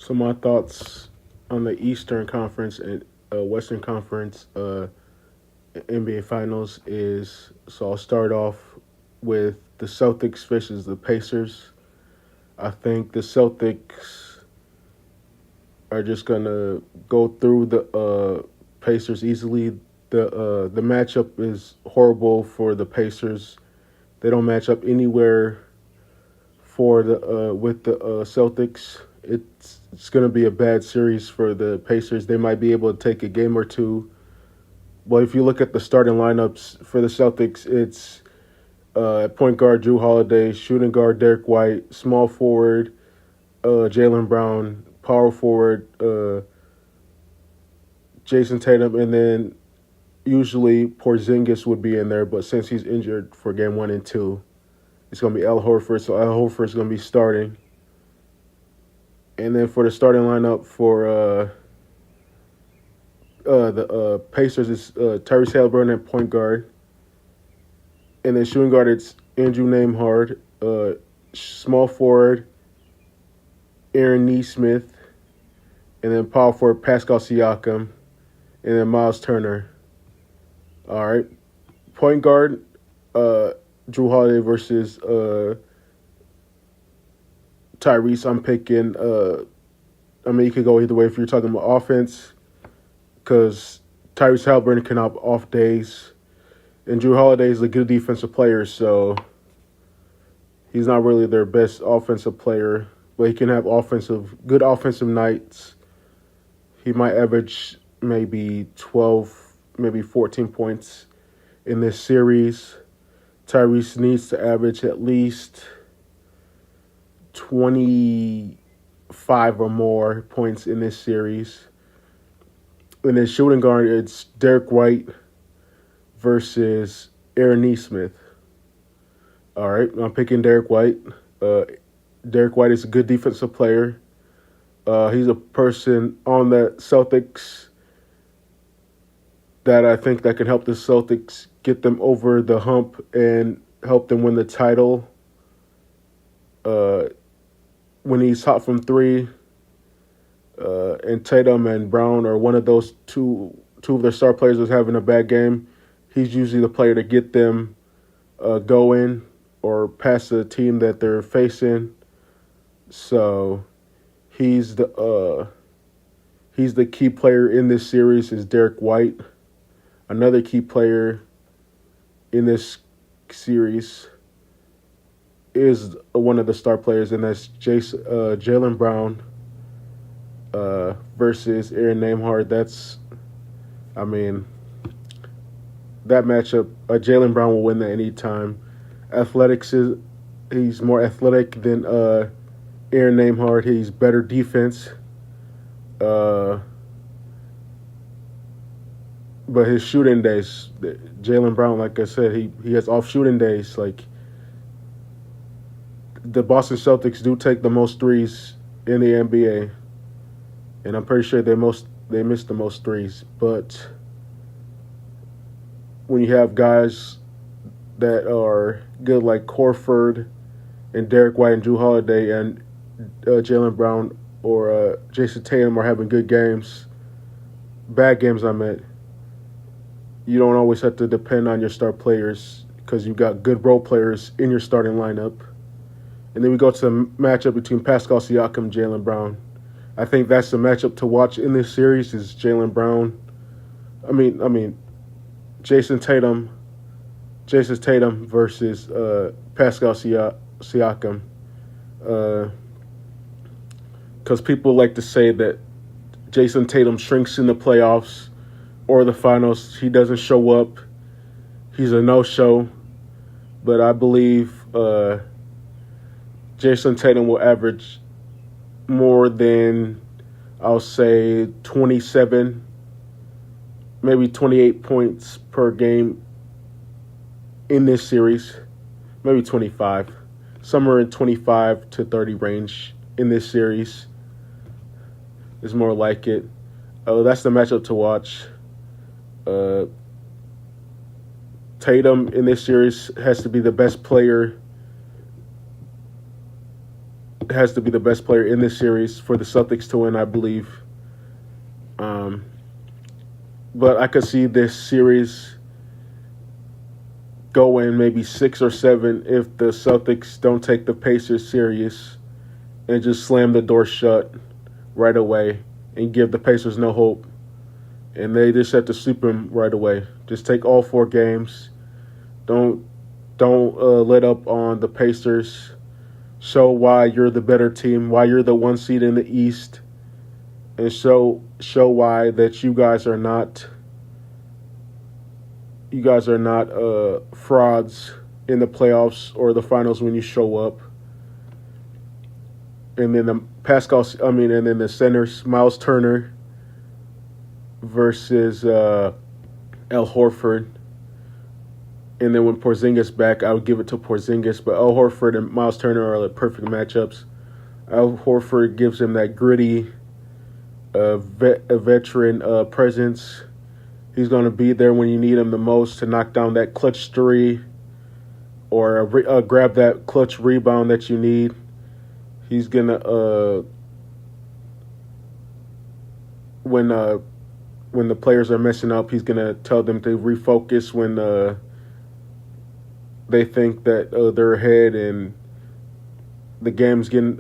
So my thoughts on the Eastern Conference and Western Conference NBA Finals is so I'll start off with the Celtics versus the Pacers. I think the Celtics are just gonna go through the Pacers easily. The matchup is horrible for the Pacers. They don't match up anywhere for the with the Celtics. It's going to be a bad series for the Pacers. They might be able to take a game or two. Well, if you look at the starting lineups for the Celtics, it's at point guard Drew Holiday, shooting guard Derek White, small forward Jaylen Brown, power forward Jason Tatum, and then usually Porzingis would be in there, but since he's injured for game 1 and 2, it's going to be Al Horford. So Al Horford's going to be starting. And then for the starting lineup for the Pacers, it's Tyrese Halliburton at point guard. And then shooting guard, it's Andrew Nembhard. Small forward, Aaron Nesmith. And then power forward, Pascal Siakam. And then Miles Turner. All right. Point guard, Drew Holiday versus Tyrese. I'm picking. You could go either way if you're talking about offense, because Tyrese Halliburton can have off days, and Drew Holiday is a good defensive player, so he's not really their best offensive player, but he can have good offensive nights. He might average maybe 12, maybe 14 points in this series. Tyrese needs to average at least 25 or more points in this series. And then shooting guard, it's Derek White versus Aaron Nesmith. All right, I'm picking Derek White. Derek White is a good defensive player. He's a person on the Celtics that I think that can help the Celtics get them over the hump and help them win the title. When he's hot from three, and Tatum and Brown are one of those two of their star players is having a bad game, he's usually the player to get them going or past the team that they're facing. So he's the key player in this series is Derek White. Another key player in this series is one of the star players, and that's Jaylen Brown versus Aaron Nembhard. That matchup, Jaylen Brown will win that anytime. He's more athletic than Aaron Nembhard. He's better defense. But his shooting days, Jaylen Brown, like I said, he has off shooting days. Like, the Boston Celtics do take the most threes in the NBA, and I'm pretty sure they miss the most threes. But when you have guys that are good like Horford and Derek White and Drew Holiday and Jaylen Brown or Jason Tatum are having good games, bad games I meant, you don't always have to depend on your star players because you got good role players in your starting lineup. And then we go to the matchup between Pascal Siakam and Jaylen Brown. I think that's the matchup to watch in this series is Jaylen Brown. Jason Tatum versus Pascal Siakam. Because people like to say that Jason Tatum shrinks in the playoffs or the finals. He doesn't show up. He's a no-show. But I believe Jason Tatum will average more than, I'll say, 27, maybe 28 points per game in this series. Maybe 25. Somewhere in 25 to 30 range in this series is more like it. That's the matchup to watch. Tatum in this series has to be the best player has to be the best player in this series for the Celtics to win, I believe. Um, but I could see this series going maybe 6 or 7 if the Celtics don't take the Pacers serious and just slam the door shut right away and give the Pacers no hope. And they just have to sweep them right away. Just take all 4 games. Don't let up on the Pacers. Show why you're the better team, why you're the 1 seed in the East, and show why that you guys are not frauds in the playoffs or the finals when you show up. And then the centers, Miles Turner versus Al Horford. And then when Porzingis back, I would give it to Porzingis. But Al Horford and Miles Turner are the perfect matchups. Al Horford gives him that gritty, veteran presence. He's going to be there when you need him the most to knock down that clutch three or grab that clutch rebound that you need. He's going to, when the players are messing up, he's going to tell them to refocus when they think that they're ahead and the game's getting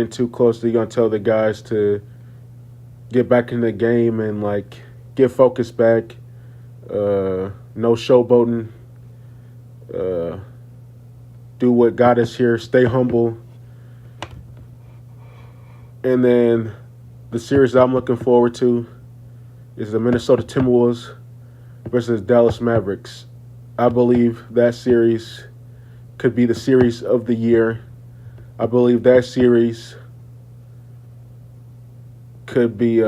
too close. He's going to tell the guys to get back in the game and, get focused back. No showboating. Do what got us here. Stay humble. And then the series I'm looking forward to is the Minnesota Timberwolves versus Dallas Mavericks. I believe that series could be the series of the year. I believe that series could be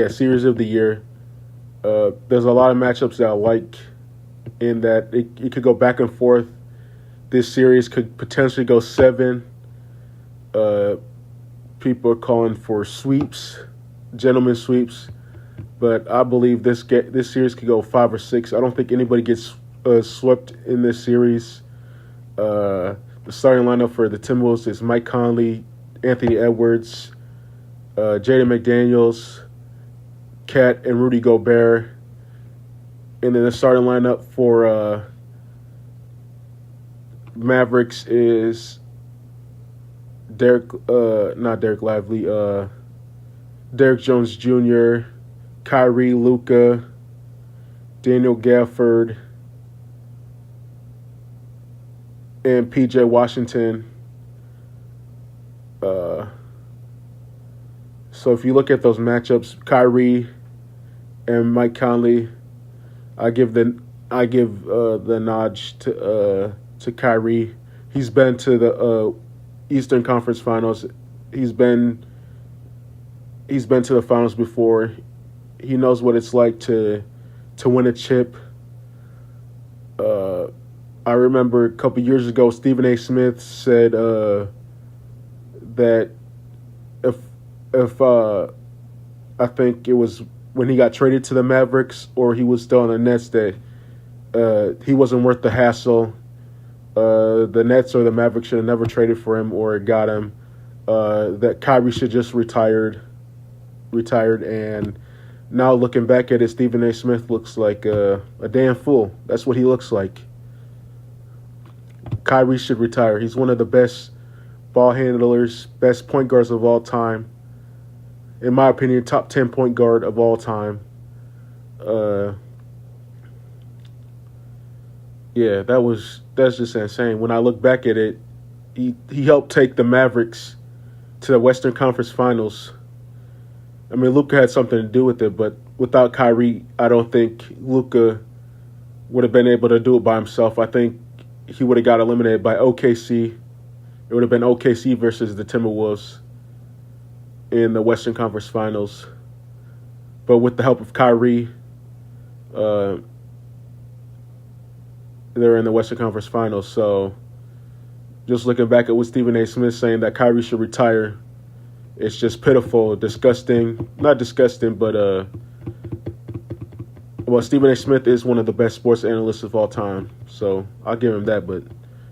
series of the year. There's a lot of matchups that I like in that it could go back and forth. This series could potentially go 7. People are calling for sweeps, gentlemen sweeps, but I believe this series could go 5 or 6. I don't think anybody gets swept in this series. The starting lineup for the Timberwolves is Mike Conley, Anthony Edwards, Jaden McDaniels, Cat, and Rudy Gobert. And then the starting lineup for Mavericks is Derek Jones Jr., Kyrie, Luka, Daniel Gafford, and PJ Washington. So if you look at those matchups, Kyrie and Mike Conley, I give the nod to Kyrie. He's been to the Eastern Conference Finals. He's been to the finals before. He knows what it's like to win a chip. I remember a couple years ago, Stephen A. Smith said that if I think it was when he got traded to the Mavericks or he was still on the Nets that he wasn't worth the hassle. The Nets or the Mavericks should have never traded for him or got him. That Kyrie should just retired, and now looking back at it, Stephen A. Smith looks like a damn fool. That's what he looks like. Kyrie should retire. He's one of the best ball handlers, best point guards of all time. In my opinion, top 10 point guard of all time. That's just insane. When I look back at it, he helped take the Mavericks to the Western Conference Finals. I mean, Luka had something to do with it, but without Kyrie, I don't think Luka would have been able to do it by himself. I think he would have got eliminated by OKC. It would have been OKC versus the Timberwolves in the Western Conference Finals. But with the help of Kyrie, they're in the Western Conference Finals. So just looking back at what Stephen A. Smith saying that Kyrie should retire, it's just pitiful, disgusting. Not disgusting, but Well, Stephen A. Smith is one of the best sports analysts of all time, so I'll give him that, but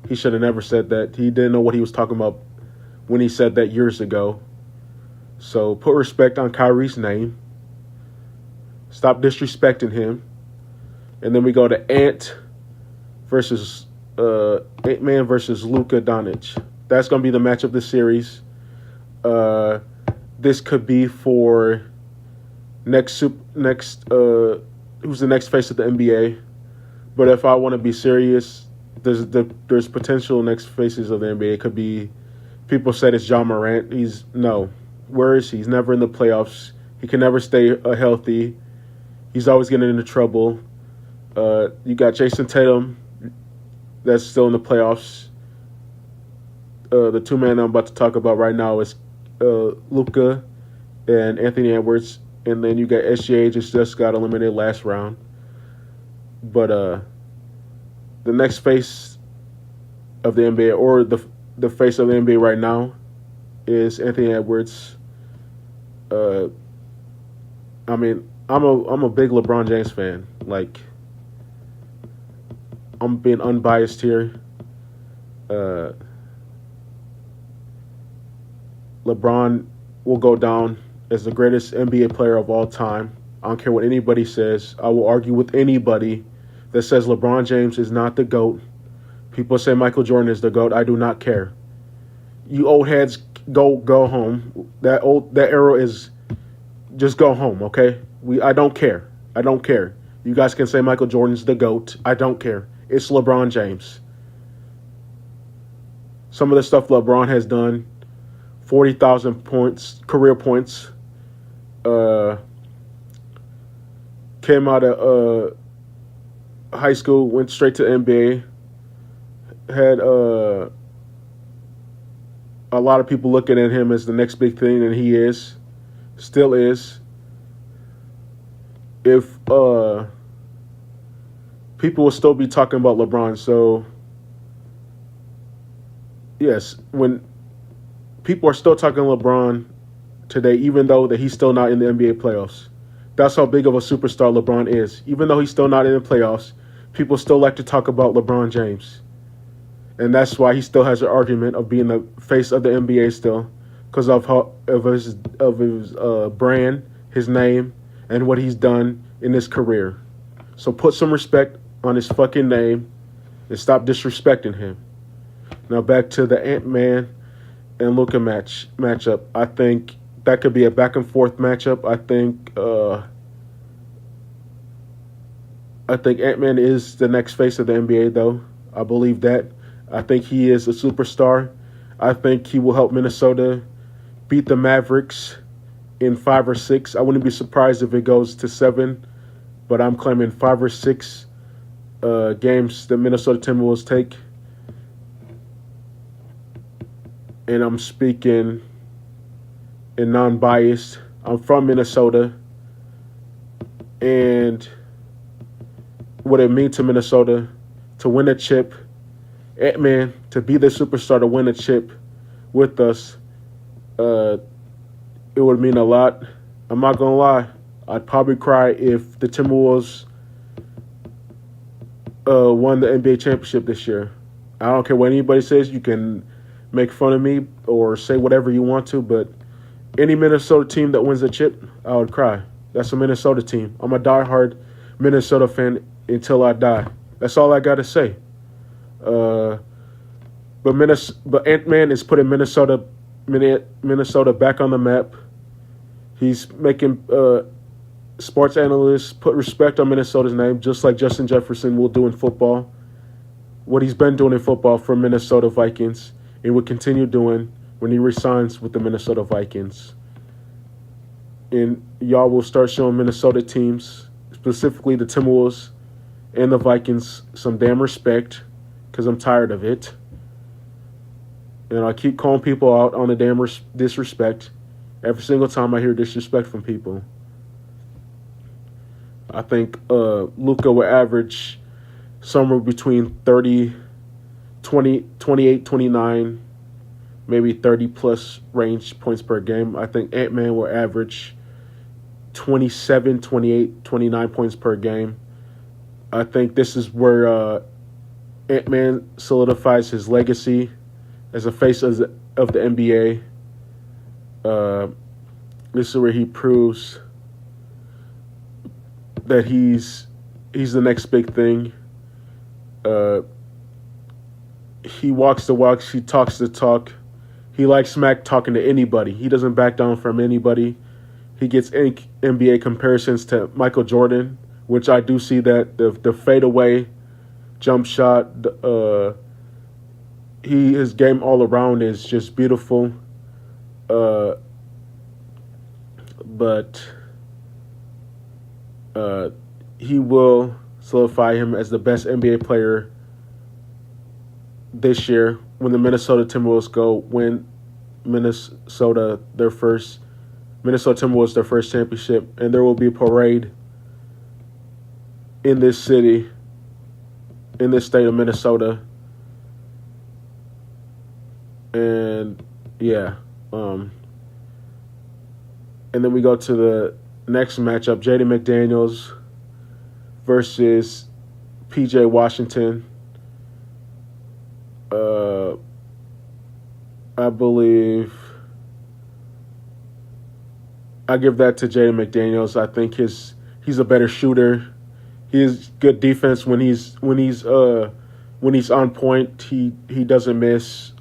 he should have never said that. He didn't know what he was talking about when he said that years ago. So put respect on Kyrie's name. Stop disrespecting him. And then we go to Ant-Man versus Luka Doncic. That's going to be the match of the series. This could be for who's the next face of the NBA. But if I want to be serious, there's potential next faces of the NBA. It could be, people said it's John Morant. Where is he? He's never in the playoffs. He can never stay healthy. He's always getting into trouble. You got Jason Tatum, that's still in the playoffs. The two men I'm about to talk about right now is Luka and Anthony Edwards, and then you got SGA just got eliminated last round. But the next face of the NBA, or the face of the NBA right now, is Anthony Edwards. I'm a big LeBron James fan. Like, I'm being unbiased here. LeBron will go down as the greatest NBA player of all time. I don't care what anybody says. I will argue with anybody that says LeBron James is not the GOAT. People say Michael Jordan is the GOAT. I do not care. You old heads, go home. That era is, just go home, okay? I don't care. I don't care. You guys can say Michael Jordan's the GOAT. I don't care. It's LeBron James. Some of the stuff LeBron has done, 40,000 points, career points, came out of high school, went straight to NBA, had a lot of people looking at him as the next big thing, and he still is. If people will still be talking about LeBron, so yes, when people are still talking LeBron today, even though that he's still not in the NBA playoffs. That's how big of a superstar LeBron is. Even though he's still not in the playoffs, people still like to talk about LeBron James. And that's why he still has an argument of being the face of the NBA still, because of his brand, his name, and what he's done in his career. So put some respect on his fucking name and stop disrespecting him. Now back to the Ant-Man and Luka matchup. I think that could be a back and forth matchup. I think Ant-Man is the next face of the NBA, though. I believe that. I think he is a superstar. I think he will help Minnesota beat the Mavericks in 5 or 6. I wouldn't be surprised if it goes to 7, but I'm claiming 5 or 6 games the Minnesota Timberwolves take. And I'm speaking in non-biased. I'm from Minnesota. And what it means to Minnesota to win a chip, Ant-Man to be the superstar to win a chip with us, it would mean a lot. I'm not going to lie. I'd probably cry if the Timberwolves won the NBA championship this year. I don't care what anybody says. You can make fun of me or say whatever you want to, but any Minnesota team that wins a chip, I would cry. That's a Minnesota team. I'm a diehard Minnesota fan until I die. That's all I got to say. But Ant-Man is putting Minnesota back on the map. He's making sports analysts put respect on Minnesota's name, just like Justin Jefferson will do in football. What he's been doing in football for Minnesota Vikings, and will continue doing when he resigns with the Minnesota Vikings. And y'all will start showing Minnesota teams, specifically the Timberwolves and the Vikings, some damn respect, because I'm tired of it. And I keep calling people out on the damn disrespect. Every single time I hear disrespect from people. I think Luka will average somewhere between 28, 29, maybe 30-plus range points per game. I think Ant-Man will average 27, 28, 29 points per game. I think this is where Ant-Man solidifies his legacy as a face of the NBA. This is where he proves that he's the next big thing. He walks the walks. He talks the talk. He likes smack talking to anybody. He doesn't back down from anybody. He gets NBA comparisons to Michael Jordan, which I do see that the fadeaway jump shot. His game all around is just beautiful. But he will solidify him as the best NBA player this year when the Minnesota Timberwolves win Minnesota Timberwolves their first championship, and there will be a parade in this city, in this state of Minnesota. And yeah, and then we go to the next matchup, Jaden McDaniels versus PJ Washington. I believe I give that to Jaden McDaniels. I think he's a better shooter. He has good defense when he's on point. He doesn't miss.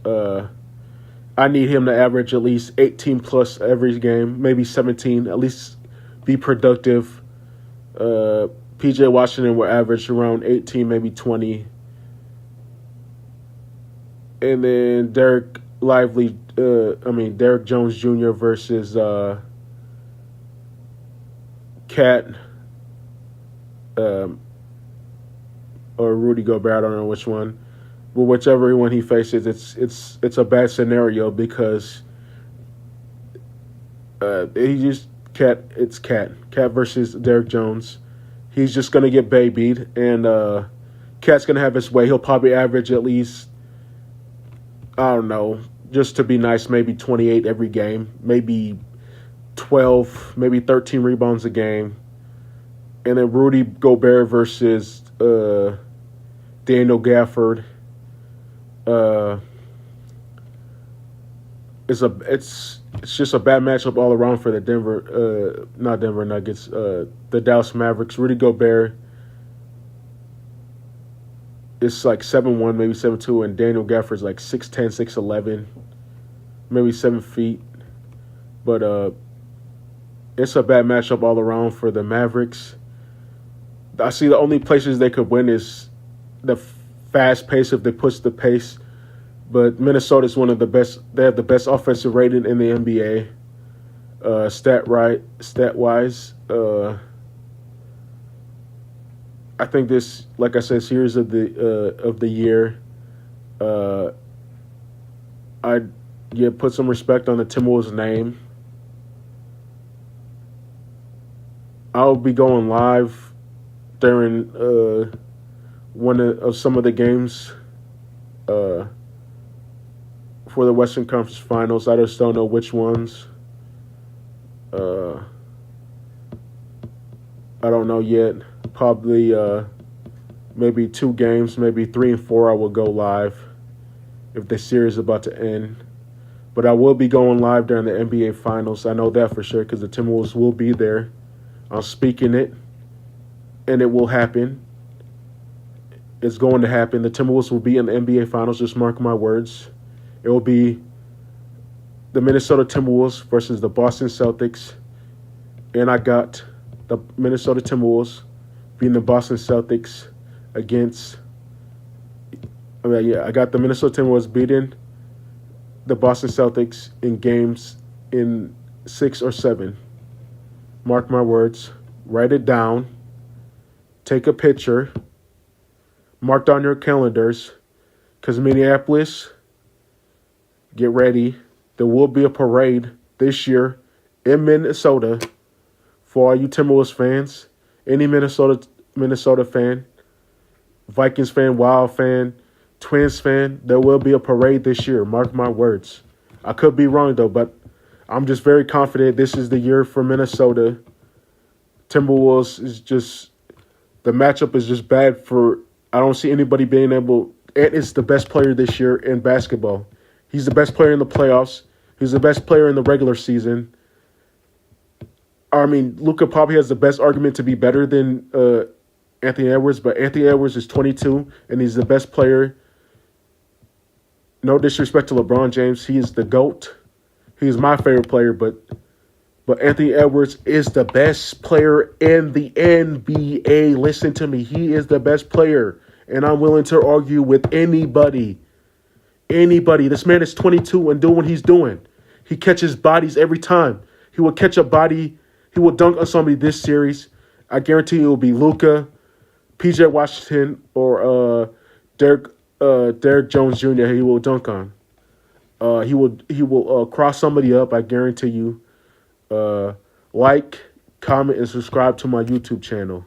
I need him to average at least 18 plus every game, maybe 17. At least be productive. PJ Washington will average around 18, maybe 20. And then Derek Jones Jr. versus Cat or Rudy Gobert. I don't know which one, but whichever one he faces, it's a bad scenario because it's Cat versus Derek Jones. He's just gonna get babied, and Cat's gonna have his way. He'll probably average at least, I don't know, just to be nice, maybe 28 every game, maybe 12, maybe 13 rebounds a game. And then Rudy Gobert versus Daniel Gafford. It's just a bad matchup all around for the Denver Nuggets, the Dallas Mavericks. Rudy Gobert is like 7'1", maybe 7'2", and Daniel Gafford's like 6'10", 6'11", maybe 7 feet. But it's a bad matchup all around for the Mavericks. I see the only places they could win is the fast pace if they push the pace. But Minnesota's one of the best. They have the best offensive rating in the NBA. Stat-wise. I think this, like I said, series of the year. Put some respect on the Timberwolves' name. I'll be going live during one of some of the games for the Western Conference Finals. I just don't know which ones. I don't know yet. Probably maybe 2 games, maybe 3 and 4 I will go live if the series is about to end. But I will be going live during the NBA Finals. I know that for sure because the Timberwolves will be there. I'm speaking it, and it will happen. It's going to happen. The Timberwolves will be in the NBA Finals. Just mark my words. It will be the Minnesota Timberwolves versus the Boston Celtics. And I got the Minnesota Timberwolves beating the Boston Celtics I got the Minnesota Timberwolves beating the Boston Celtics in games in 6 or 7. Mark my words. Write it down. Take a picture. Mark down your calendars. Because Minneapolis, get ready. There will be a parade this year in Minnesota for all you Timberwolves fans. Any Minnesota fan, Vikings fan, Wild fan, Twins fan, there will be a parade this year. Mark my words. I could be wrong, though, but I'm just very confident this is the year for Minnesota Timberwolves is just the matchup is just bad for. I don't see anybody being able. Ant is the best player this year in basketball. He's the best player in the playoffs. He's the best player in the regular season. I mean, Luka probably has the best argument to be better than Anthony Edwards, but Anthony Edwards is 22, and he's the best player. No disrespect to LeBron James. He is the GOAT. He's my favorite player, but Anthony Edwards is the best player in the NBA. Listen to me. He is the best player, and I'm willing to argue with anybody. Anybody. This man is 22 and doing what he's doing. He catches bodies every time. He will catch a body. He will dunk on somebody this series. I guarantee it will be Luka, PJ Washington, or Derek Jones Jr. He will dunk on. He will cross somebody up. I guarantee you. Like, comment, and subscribe to my YouTube channel.